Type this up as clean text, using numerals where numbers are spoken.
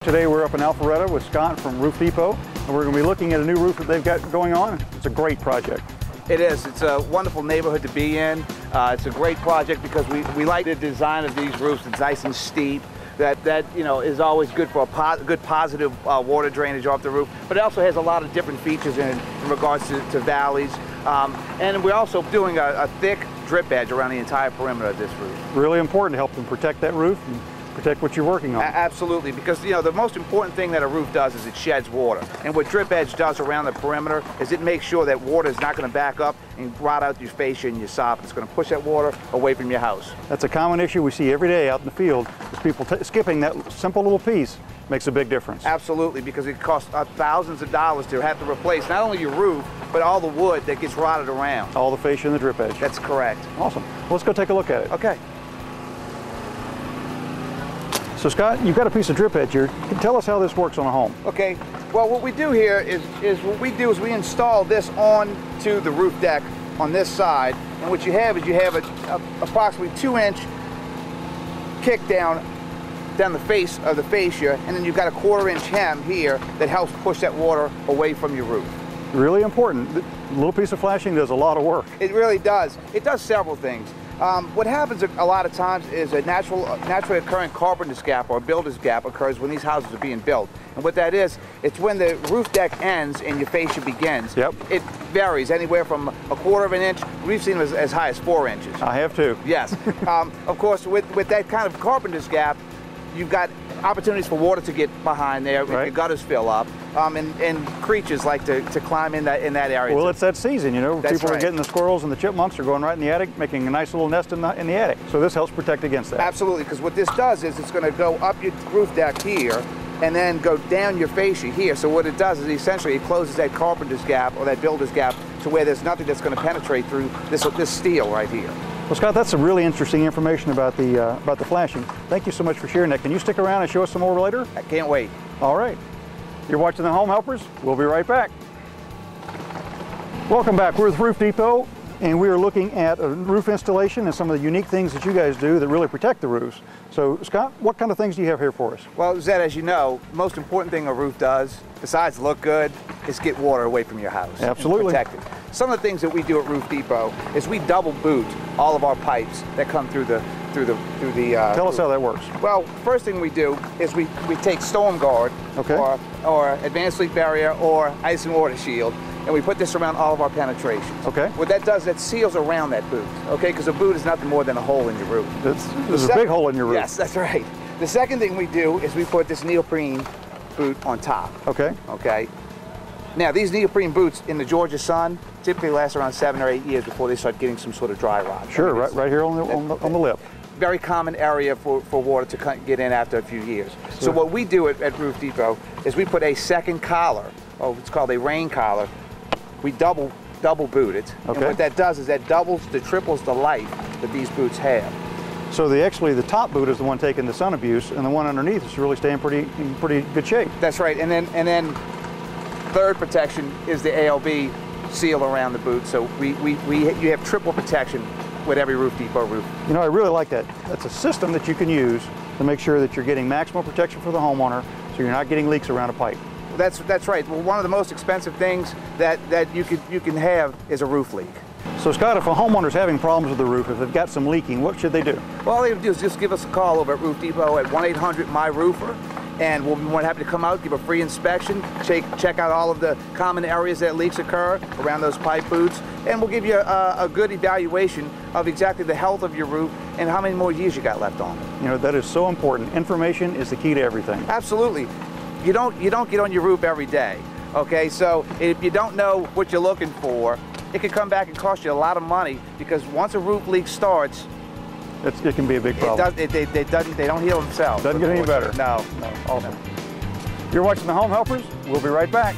Today we're up in Alpharetta with Scott from Roof Depot, and we're going to be looking at a new roof that they've got going on. It's a great project. It is. It's a wonderful neighborhood to be in. It's a great project because we like the design of these roofs. It's nice and steep. That you know is always good for a good positive water drainage off the roof. But it also has a lot of different features in regards to valleys. And we're also doing a thick drip edge around the entire perimeter of this roof. Really important to help them protect that roof and protect what you're working on. Absolutely, because you know the most important thing that a roof does is it sheds water. And what drip edge does around the perimeter is it makes sure that water is not going to back up and rot out your fascia and your soffit. It's going to push that water away from your house. That's a common issue we see every day out in the field, is people skipping that simple little piece. Makes a big difference. Absolutely, because it costs thousands of dollars to have to replace not only your roof, but all the wood that gets rotted around. All the fascia and the drip edge. That's correct. Awesome. Well, let's go take a look at it. Okay. So Scott, you've got a piece of drip edge here. Tell us how this works on a home. Okay. Well, what we do here is we install this onto the roof deck on this side, and what you have is you have a approximately 2-inch kick down the face of the fascia, and then you've got a 1/4-inch hem here that helps push that water away from your roof. Really important. The little piece of flashing does a lot of work. It really does. It does several things. What happens a lot of times is a naturally occurring carpenter's gap or builder's gap occurs when these houses are being built. And what that is, it's when the roof deck ends and your fascia begins. Yep. It varies anywhere from a 1/4 of an inch. We've seen them as high as 4 inches. I have too. Yes. Of course, with that kind of carpenter's gap, you've got opportunities for water to get behind there, right. Your gutters fill up, and creatures like to climb in that area. Well, it's that season, you know. That's People right. are getting the squirrels and the chipmunks are going right in the attic, making a nice little nest in the attic. So this helps protect against that. Absolutely, because what this does is it's going to go up your roof deck here and then go down your fascia here. So what it does is essentially it closes that carpenter's gap or that builder's gap to where there's nothing that's going to penetrate through this steel right here. Well, Scott, that's some really interesting information about the flashing. Thank you so much for sharing that. Can you stick around and show us some more later? I can't wait. All right. You're watching The Home Helpers. We'll be right back. Welcome back. We're with Roof Depot, and we are looking at a roof installation and some of the unique things that you guys do that really protect the roofs. So, Scott, what kind of things do you have here for us? Well, Zed, as you know, the most important thing a roof does, besides look good, is get water away from your house. Absolutely. And protect it. Some of the things that we do at Roof Depot is we double boot all of our pipes that come through the Tell us how that works. Well, first thing we do is we take Storm Guard, okay, or Advanced Leak Barrier or Ice and Water Shield, and we put this around all of our penetrations. Okay. What that does, that seals around that boot, okay? Because a boot is nothing more than a hole in your roof. There's a big hole in your roof. Yes, that's right. The second thing we do is we put this neoprene boot on top. Okay. Okay. Now, these neoprene boots in the Georgia sun typically last around 7 or 8 years before they start getting some sort of dry rot. Sure, I mean, right here on the lip. Very common area for water to get in after a few years. Sure. So what we do at Roof Depot is we put a second collar, it's called a rain collar. We double boot it. Okay. And what that does is that triples the life that these boots have. So the top boot is the one taking the sun abuse, and the one underneath is really staying in pretty good shape. That's right. And then third protection is the ALB seal around the boot. So you have triple protection with every Roof Depot roof. You know, I really like that. That's a system that you can use to make sure that you're getting maximum protection for the homeowner, so you're not getting leaks around a pipe. That's right. Well, one of the most expensive things that you can have is a roof leak. So Scott, if a homeowner's having problems with the roof, if they've got some leaking, what should they do? Well, all they have to do is just give us a call over at Roof Depot at 1-800-MY-ROOFER, and we'll be more than happy to come out, give a free inspection, check out all of the common areas that leaks occur around those pipe boots, and we'll give you a good evaluation of exactly the health of your roof and how many more years you got left on it. You know, that is so important. Information is the key to everything. Absolutely. You don't get on your roof every day, okay? So if you don't know what you're looking for, it could come back and cost you a lot of money, because once a roof leak starts, it can be a big problem. They don't heal themselves. Doesn't get any better. No. Awesome. You're watching The Home Helpers. We'll be right back.